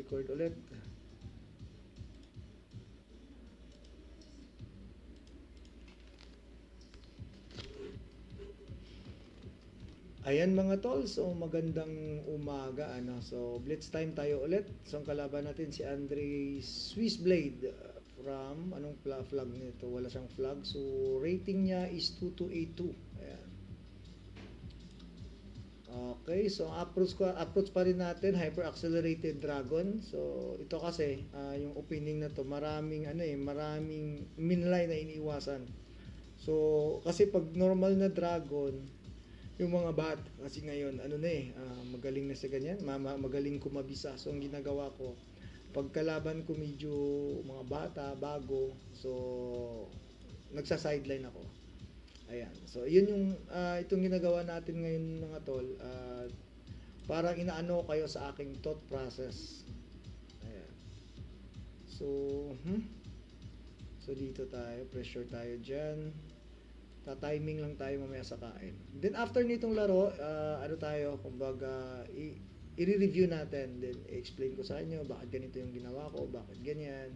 record ulit. Ayan mga tol, so magandang umaga ano. So blitz time tayo ulit. So ang kalaban natin si Andre Swissblade from anong flag nito? Wala siyang flag. So rating niya is 2282. Ayan. Okay, so approach pa rin natin hyper accelerated dragon. So ito kasi yung opening na to, maraming minline na iniiwasan. So kasi pag normal na dragon, yung mga kasi ngayon magaling na sa ganyan, magaling kumabisa. So ang ginagawa ko, pagkalaban ko medyo mga bata bago, so nagsa-sideline ako. Ayan, so yun yung itong ginagawa natin ngayon mga tol, parang inaano kayo sa aking thought process. Ayan, so so dito tayo, pressure tayo dyan. Ta-timing lang tayo mamaya sa kain. Then after nitong laro, kumbaga i-review natin, then i-explain ko sa inyo bakit ganito yung ginawa ko, bakit ganyan.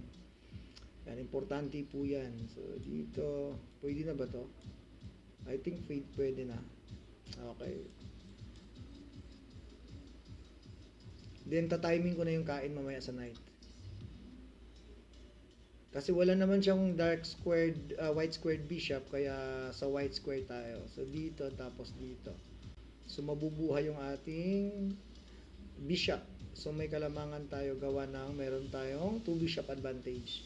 Yan, importante po yan. So dito, pwede na ba to? I think pwede na. Okay. Then ta-timing ko na yung kain mamaya sa night. Kasi wala naman siyang white squared bishop, kaya sa white square tayo. So dito, tapos dito. So mabubuhay yung ating bishop. So may kalamangan tayo gawa ng meron tayong 2 bishop advantage.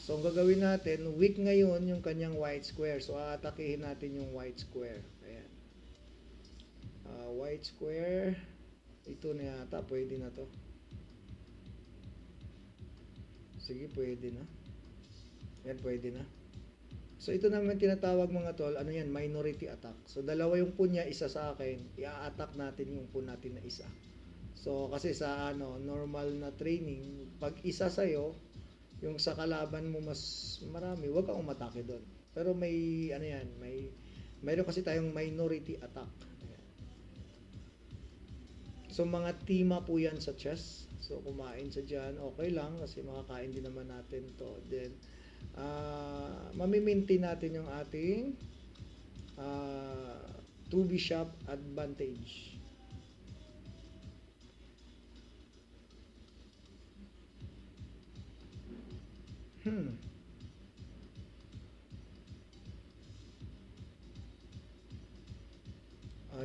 So ang gagawin natin, weak ngayon yung kanyang white square. So aatakihin natin yung white square. Ayan. White square. Ito na yata, pwede na to. Sige, pwede na. Yan, pwede na. So ito naman tinatawag mga tol, ano yan, minority attack. So dalawa yung pawn niya, isa sa akin, i-attack natin yung pawn natin na isa. So kasi sa normal na training, pag isa sa'yo, yung sa kalaban mo mas marami, wag kang umatake doon. Pero mayroon kasi tayong minority attack. Ayan. So mga tima po yan sa chess. So kumain sa dyan, okay lang kasi makakain din naman natin to. Then mamimaintain natin yung ating 2 bishop advantage.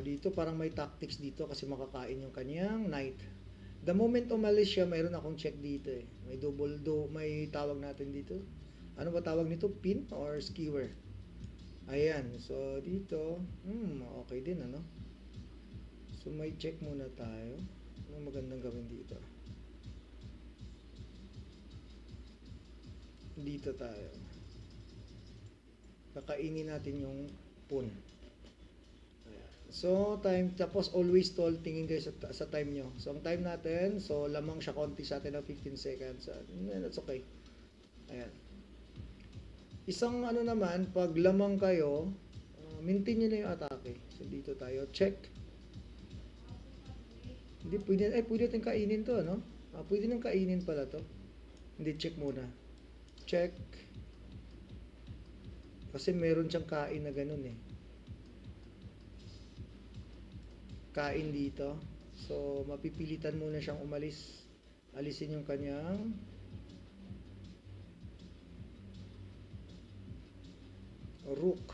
Dito parang may tactics dito kasi makakain yung kanyang knight. The moment umalis siya, mayroon akong check dito eh. May may tawag natin dito. Ano ba tawag nito? Pin or skewer? Ayan. So, dito, okay din, ano? So, may check muna tayo. Ano magandang gawin dito? Dito tayo. Kakainin natin yung pawn. So, time, tapos always tol, tingin kayo sa time nyo. So, ang time natin, so, lamang siya konti sa atin ng 15 seconds. That's okay. Ayan. Isang naman, pag lamang kayo, maintain nyo na yung atake. So, dito tayo, check. Hindi, pwede natin kainin to, no? Pwede nang kainin pala to. Hindi, check muna. Check. Kasi meron siyang kain na ganun eh. Kain dito. So, mapipilitan muna siyang umalis. Alisin yung kanyang rook.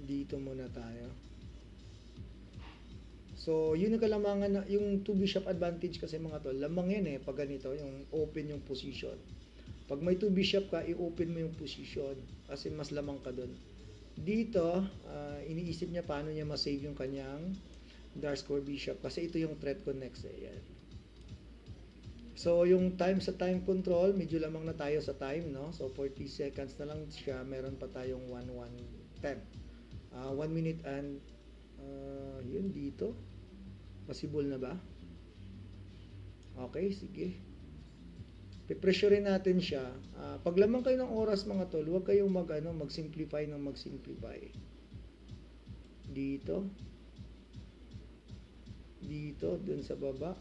Dito muna tayo. So, yun ang kalamangan yung 2 bishop advantage kasi mga tol. Lamang yan eh, pag ganito, yung open yung position. Pag may 2 bishop ka, i-open mo yung position kasi mas lamang ka doon. Dito, iniisip niya paano niya ma-save yung kanyang dark square bishop kasi ito yung threat ko next eh. Yan. So, yung sa time control, medyo lamang na tayo sa time, no? So, 40 seconds na lang siya. Meron pa tayong 1:10. 1 minute and yun dito. Possible na ba? Okay, sige. Pipressurein natin siya. Pag lamang kayo ng oras mga tol, huwag kayong mag-simplify ng mag-simplify. Dito. Dito, dun sa baba.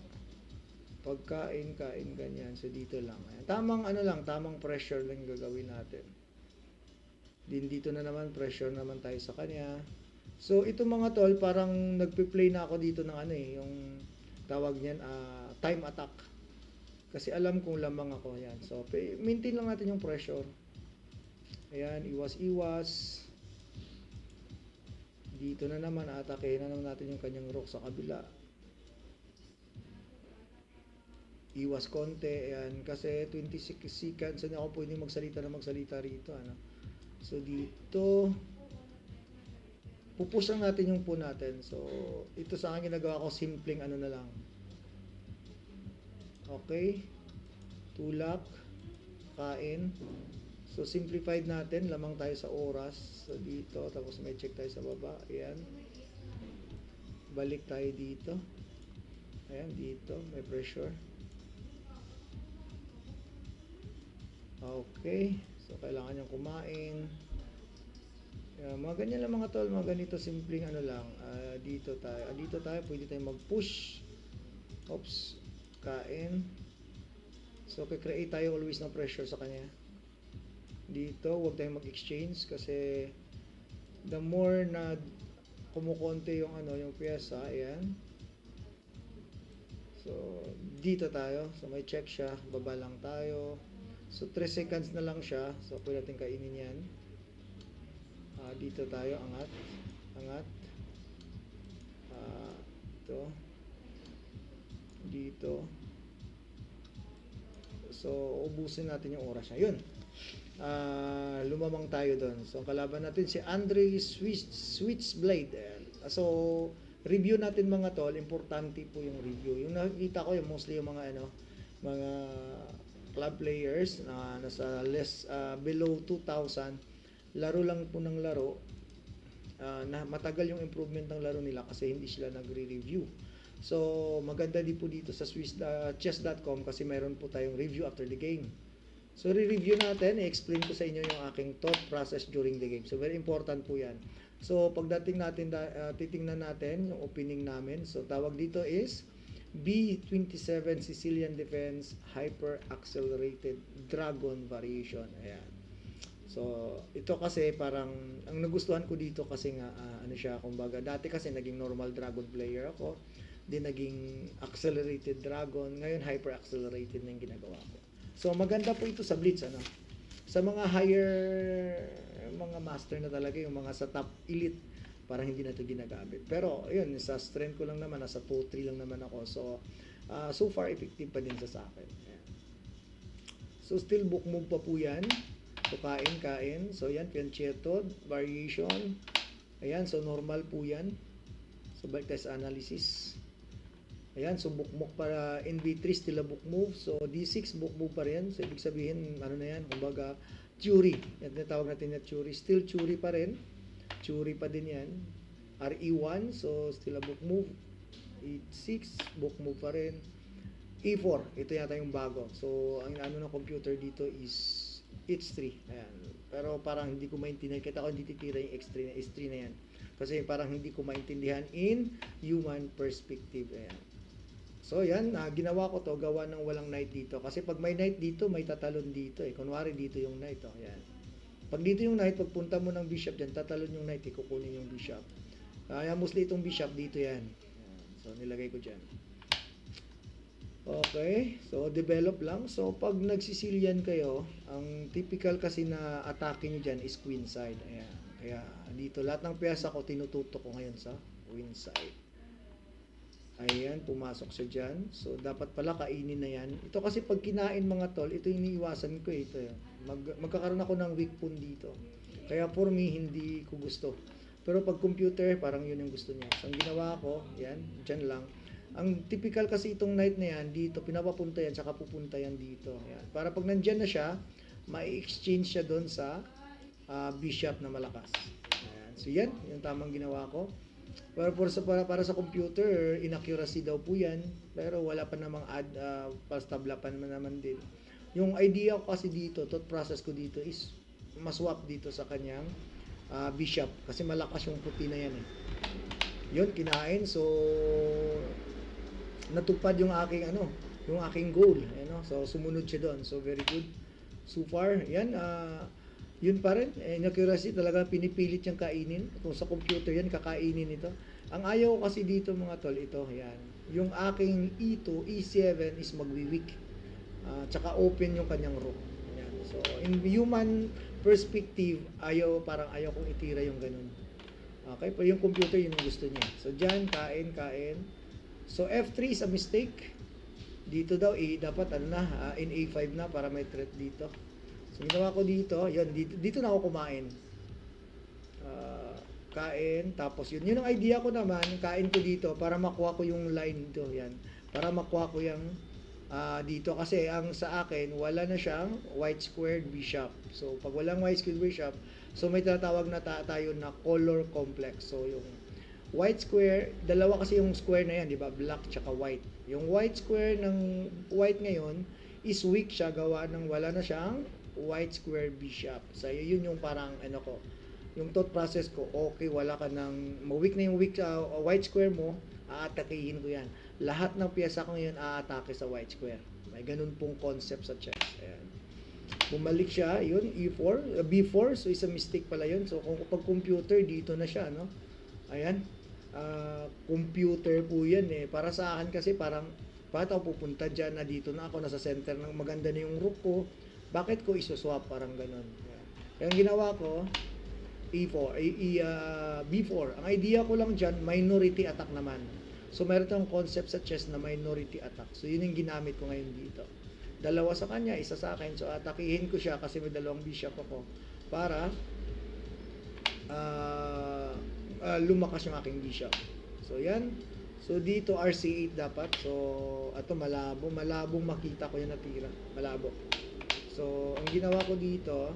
Pagkain, kain, ganyan. So, dito lang. Ayan. Tamang pressure lang gagawin natin. Dito na naman, pressure naman tayo sa kanya. So, ito mga tol, parang nagpe-play na ako dito ng yung tawag niyan, time attack. Kasi alam kong lamang ako. Yan. So, maintain lang natin yung pressure. Ayan, iwas-iwas. Dito na naman, atake na naman natin yung kanyang rock sa kabila. Iwas konti, ayan, kasi 26 seconds na ako pwede magsalita rito, ano. So, dito, pupush lang natin yung po natin. So, ito sa akin ginagawa ko, simpleng ano na lang. Okay. Tulak, kain. So, simplified natin, lamang tayo sa oras. So, dito, tapos may check tayo sa baba, ayan. Balik tayo dito. Ayan, dito, may pressure. Okay, so kailangan niyang kumain. Mga ganyan lang mga tol, mga ganito simpleng ano lang. Dito tayo, pwede tayong mag-push. Oops, kain. So, create tayo always ng pressure sa kanya. Dito, huwag tayong mag-exchange kasi the more na kumukonti yung yung pyesa, ayan. So, dito tayo. So, may check siya, baba lang tayo. So, 3 seconds na lang siya. So, pwede natin kainin yan. Dito tayo, angat. Angat. Ito. Dito. So, ubusin natin yung oras niya. Yun. Lumamang tayo doon. So, ang kalaban natin si Andre Switchblade. So, review natin mga tol. Importante po yung review. Yung nakikita ko, yung mostly yung mga mga club players na nasa below 2,000, laro lang po ng laro, na matagal yung improvement ng laro nila kasi hindi sila nagre-review. So, maganda din po dito sa chess.com kasi mayroon po tayong review after the game. So, re-review natin, i-explain ko sa inyo yung aking thought process during the game. So, very important po yan. So, pagdating natin, titingnan natin yung opening namin. So, tawag dito is B27 Sicilian Defense Hyper Accelerated Dragon Variation. Ayan. So, ito kasi parang ang nagustuhan ko dito kasi nga ano siya, kumbaga dati kasi naging normal dragon player ako, din naging accelerated dragon, ngayon hyper accelerated na yung ginagawa ko. So, maganda po ito sa blitz, ano. Sa mga higher mga master na talaga, yung mga sa top elite, parang hindi na ito ginagamit. Pero, yun, sa strength ko lang naman, nasa 2-3 lang naman ako. So, so far, effective pa din sa akin. Ayan. So, still book move pa po yan. So, kain. So, yan, fianchetto, variation. Ayan, so normal po yan. So, balik tayo sa analysis. Ayan, so book move para NB3, still a book move. So, D6, book move pa rin. So, ibig sabihin, ano na yan, kumbaga, Theory. Yan, tawag natin na Theory. Still Theory pa rin. Theory pa din yan. RE1, so still a book move. E6, book move pa rin. E4, ito yata yung bago. So, ang ano ng computer dito is H3. Ayan. Pero parang hindi ko maintindihan. Kita ko hindi titira yung X3 na S3 na yan. Kasi parang hindi ko maintindihan in human perspective. Ayan. So, yan. Ginawa ko to gawa ng walang knight dito. Kasi pag may knight dito, may tatalon dito. Kunwari dito yung knight. Ayan. Pag dito yung knight, pagpunta mo ng bishop dyan, tatalon yung knight, kukunin yung bishop. Kaya mostly itong bishop dito yan. So, nilagay ko dyan. Okay, so develop lang. So, pag nagsisilian kayo, ang typical kasi na atake nyo dyan is queen side. Ayan. Kaya dito, lahat ng piyasa ko, tinututok ko ngayon sa queen side. Ayan, pumasok siya dyan. So, dapat pala kainin na yan. Ito kasi pag kinain mga tol, ito yung iniiwasan ko. Ito yun. Magkakaroon ako ng weak pawn dito. Kaya for me, hindi ko gusto. Pero pag computer, parang yun yung gusto niya. So, ang ginawa ko, yan, dyan lang. Ang typical kasi itong knight na yan, dito, pinapapunta yan, saka pupunta yan dito. Yan. Para pag nandyan na siya, ma-exchange siya doon sa bishop na malakas. Ayan. So, yan, yung tamang ginawa ko. Pero para sa computer, inaccuracy daw po yan. Pero wala pa namang false tabla pa naman din. Yung idea ko kasi dito, thought process ko dito is maswap dito sa kanyang bishop kasi malakas yung puti na yan eh. Yun, kinain. So, natupad yung aking yung aking goal. So, sumunod siya doon. So, very good. So far, yan, yun pa rin. Inaccuracy talaga pinipilit niyang kainin. Kung sa computer yan, kakainin ito. Ang ayaw ko kasi dito mga tol, ito, yan. Yung aking E2, E7 is magwi-weak. Tsaka open yung kanyang rook. Yan. So, in human perspective, parang ayaw kong itira yung ganun. Okay, pero yung computer, yun yung gusto niya. So, dyan, kain. So, F3 is a mistake. Dito daw, dapat in A5 na para may threat dito. So, ginawa ko dito, yun, dito na ako kumain. Kain, tapos yun ang idea ko naman, kain ko dito para makuha ko yung line dito, yan. Para makuha ko yung dito kasi ang sa akin, wala na siyang white squared bishop. So, pag walang white squared bishop, so may tinatawag na tayo na color complex. So, yung white square, dalawa kasi yung square na yan, di ba? Black tsaka white. Yung white square ng white ngayon is weak siya, gawa ng wala na siyang white square bishop. So, yun yung parang ko. Yung thought process ko, okay, wala ka ng, weak na yung white square mo, aatakihin ko yan. Lahat ng piyesa ko ngayon aatake sa white square. May ganun pong concept sa chess. Ayan. Bumalik siya, yun, E4, B4, so is a mistake pala yun. So, kung pag computer, dito na siya, no? Ayan. Computer po yan eh. Para sa akin kasi parang, bakit ako pupunta dyan na dito na ako, nasa center ng maganda na yung rook ko, bakit ko isuswap parang ganun. Ayan. Kaya ang ginawa ko, E4, B4. Ang idea ko lang dyan, minority attack naman. So, meron tayong concept sa chess na minority attack. So, yun yung ginamit ko ngayon dito. Dalawa sa kanya, isa sa akin. So, atakihin ko siya kasi may dalawang bishop ako para lumakas yung aking bishop. So, yan. So, dito RC8 dapat. So, ito malabong makita ko yung natira. Malabo. So, ang ginawa ko dito,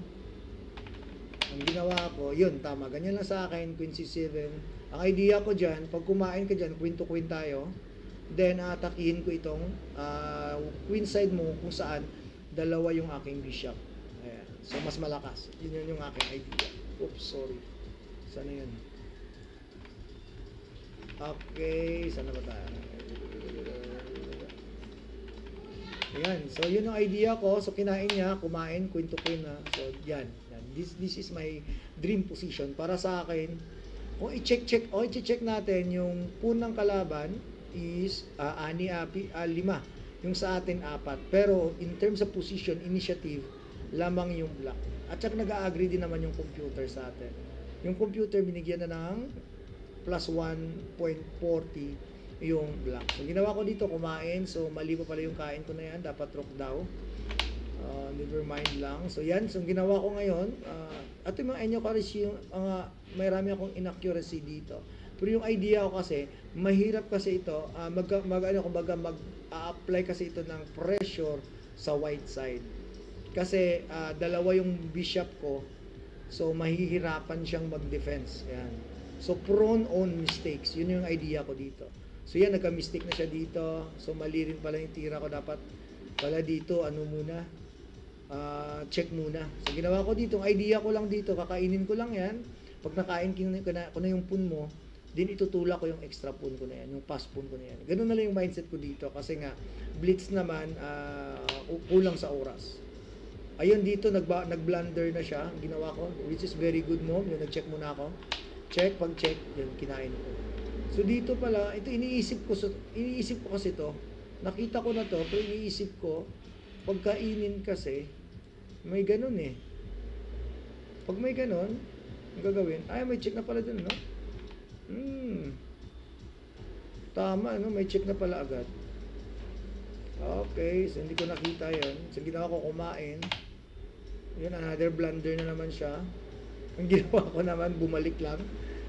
yun, tama. Ganyan lang sa akin, Queen C7. Ang idea ko dyan, pag kumain ka dyan, queen to queen tayo, then atakihin ko itong queen side mo kung saan dalawa yung aking bishop. Ayan. So, mas malakas. Yun yung aking idea. Oops, sorry. Sana yun? Okay, sana ba tayo? Ayan. So, yun yung idea ko. So, kinain niya, kumain, queen to queen na. So, yan. This is my dream position. Para sa akin, kung i-check natin yung punang kalaban is 5. Yung sa atin 4. Pero, in terms of position, initiative, lamang yung black. At saka nag-agree din naman yung computer sa atin. Yung computer, binigyan na ng plus 1.40 yung black. So, ginawa ko dito, kumain. So, mali pa pala yung kain ko na yan. Dapat rook daw. Never mind lang. So, yan. So, ginawa ko ngayon, at yung mga inaccuracy, marami akong inaccuracy dito. Pero yung idea ko kasi, mahirap kasi ito, mag-apply kasi ito ng pressure sa white side. Kasi, dalawa yung bishop ko, so, mahihirapan siyang mag-defense. Yan. So, prone on mistakes. Yun yung idea ko dito. So, yan, nagka-mistake na siya dito. So, mali rin pala yung tira ko. Dapat pala dito, check muna. So, ginawa ko dito, ang idea ko lang dito, kakainin ko lang yan. Pag nakain ko na yung pun mo, din itutulak ko yung extra pun ko na yan, yung pass pun ko na yan. Ganun na lang yung mindset ko dito kasi nga, blitz naman, kulang sa oras. Ayun dito, nag-blunder na siya, ang ginawa ko, which is very good move. Yung nag-check muna ako. Check, pag-check, yun, kinain ko. So, dito pala, ito iniisip ko kasi to, nakita ko na to, pero iniisip ko, pagkainin kasi, may ganun eh. Pag may ganun, ang gagawin, may check na pala dun, no? Tama, no? May check na pala agad. Okay, so hindi ko nakita yun. So, ginawa ko kumain. Yun, another blunder na naman siya. Ang ginawa ko naman, bumalik lang.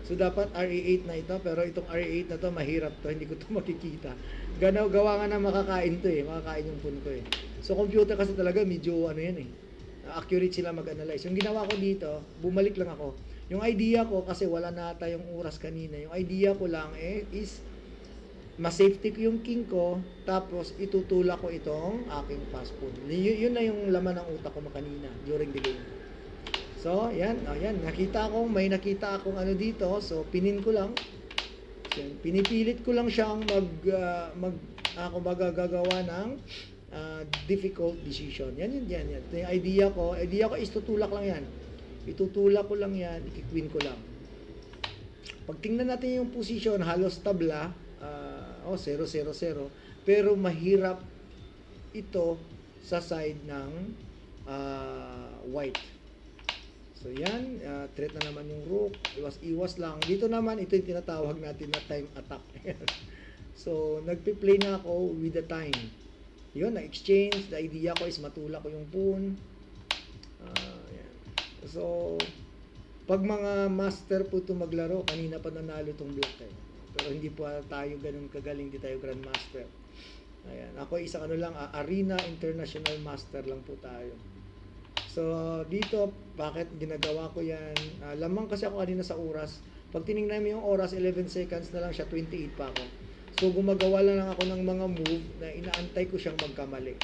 So, dapat RE8 na ito, pero itong RE8 na to, mahirap to, hindi ko to makikita. Gawa nga na makakain to eh, makakain yung pun ko eh. So, computer kasi talaga, medyo yan eh, accurate sila mag-analyze. Yung ginawa ko dito, bumalik lang ako. Yung idea ko, kasi wala na tayong oras kanina, yung idea ko lang is, ma-safety ko yung king ko, tapos itutulak ko itong aking pass pawn. Yun na yung laman ng utak ko kanina during the game. So, yan, ayan, may nakita akong ano dito, so pinin ko lang. Yan, pinipilit ko lang siyang ako magagawa ng difficult decision. Yan. Ito yung idea ko. Idea ko is tutulak lang yan. Itutulak ko lang yan, i-queen ko lang. Pag tingnan natin yung position, halos tabla, 0-0-0, pero mahirap ito sa side ng white. So yan, threat na naman yung rook, iwas lang. Dito naman, ito yung tinatawag natin na time attack. So, nagpi-play na ako with the time. Yun, na-exchange, the idea ko is matulak ko yung pawn. Yan. So, pag mga master po ito maglaro, kanina pa nanalo itong black eh. Pero hindi po tayo ganun kagaling, hindi tayo grandmaster. Ayan. Ako isang Arena International Master lang po tayo. So, dito, bakit ginagawa ko yan? Lamang kasi ako kanina sa oras. Pag tinignan mo yung oras, 11 seconds na lang siya, 28 pa ako. So, gumagawa lang ako ng mga move na inaantay ko siyang magkamali.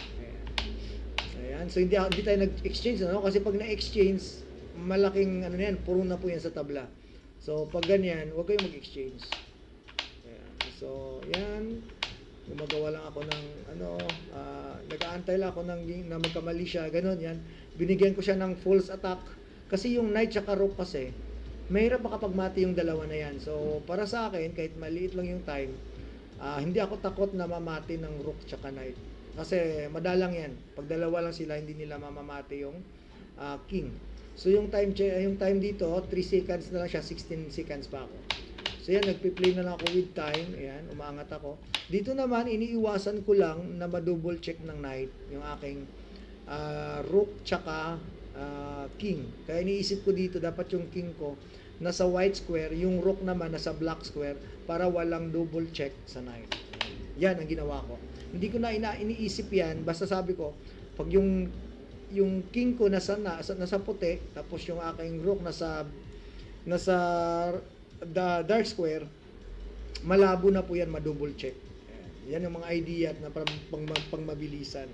Ayan. So, hindi tayo nag-exchange, no? Kasi pag na-exchange, malaking, puro na po yan sa tabla. So, pag ganyan, huwag kayong mag-exchange. So, yan. Gumagawa lang ako ng, nag-aantay lang ako na magkamali siya. Ganon, yan. Binigyan ko siya ng false attack. Kasi yung knight tsaka rook kasi, mahirap makapagmati yung dalawa na yan. So, para sa akin, kahit maliit lang yung time, hindi ako takot na mamati ng rook tsaka knight. Kasi madalang yan. Pag dalawa lang sila, hindi nila mamamati yung king. So, yung time dito, 3 seconds na lang siya, 16 seconds pa ako. So yan, nagpi-play na lang ako with time. Ayan, umaangat ako. Dito naman, iniiwasan ko lang na ma-double check ng knight yung aking rook tsaka king. Kaya iniisip ko dito, dapat yung king ko nasa white square, yung rook naman nasa black square para walang double check sa knight. Yan ang ginawa ko. Hindi ko na iniisip yan, basta sabi ko, pag yung king ko nasa puti, tapos yung aking rook nasa the dark square, malabo na po yan, ma-double check. Yan yung mga idea na pang mabilisan.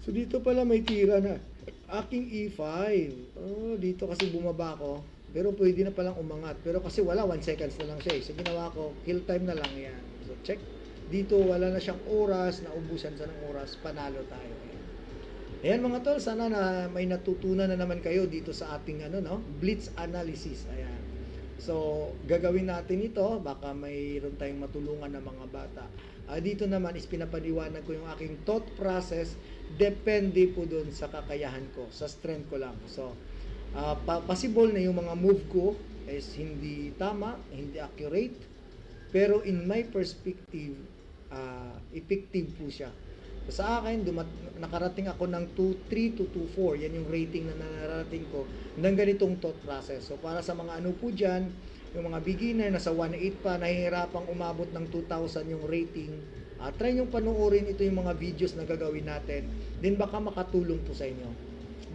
So dito pala may tira na. Aking E5. Dito kasi bumaba ko. Pero pwede na palang umangat. Pero kasi wala, 1 seconds na lang siya eh. So ginawa ko, kill time na lang yan. So check. Dito wala na siyang oras, naubusan sa ng oras, panalo tayo. Ayan mga tol, sana na may natutunan na naman kayo dito sa ating blitz analysis. Ayan. So, gagawin natin ito, baka mayroon tayong matulungan ng mga bata. Dito naman is pinapaliwanag ko yung aking thought process, depende po dun sa kakayahan ko, sa strength ko lang. So, possible na yung mga move ko is hindi tama, hindi accurate, pero in my perspective, effective po siya. Sa akin, nakarating ako ng 2.3 to 2.4. Yan yung rating na nararating ko ng ganitong thought process. So, para sa mga po dyan, yung mga beginner, nasa 1.8 pa, nahihirapang umabot ng 2,000 yung rating. Try nyo panoorin ito yung mga videos na gagawin natin. Then, baka makatulong po sa inyo.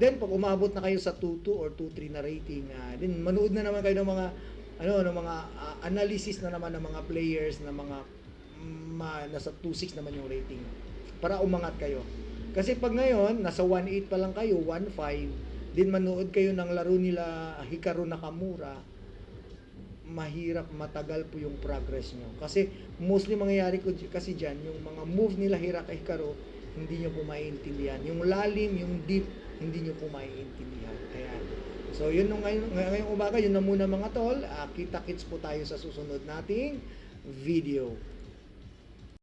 Then, pag umabot na kayo sa 2.2 or 2.3 na rating, then manood na naman kayo ng mga, analysis na naman ng mga players na nasa 2.6 naman yung rating. Para umangat kayo. Kasi pag ngayon, nasa 1.8 pa lang kayo, 1.5, din manood kayo ng laro nila Hikaru Nakamura, mahirap, matagal po yung progress nyo. Kasi mostly mangyayari ko kasi dyan, yung mga move nila Hikaru, hindi nyo po maiintindihan. Yung lalim, yung deep, hindi nyo po maiintindihan. Ayan. So, yun ngayong umaga, yun na muna mga tol. Kita-kits po tayo sa susunod nating video.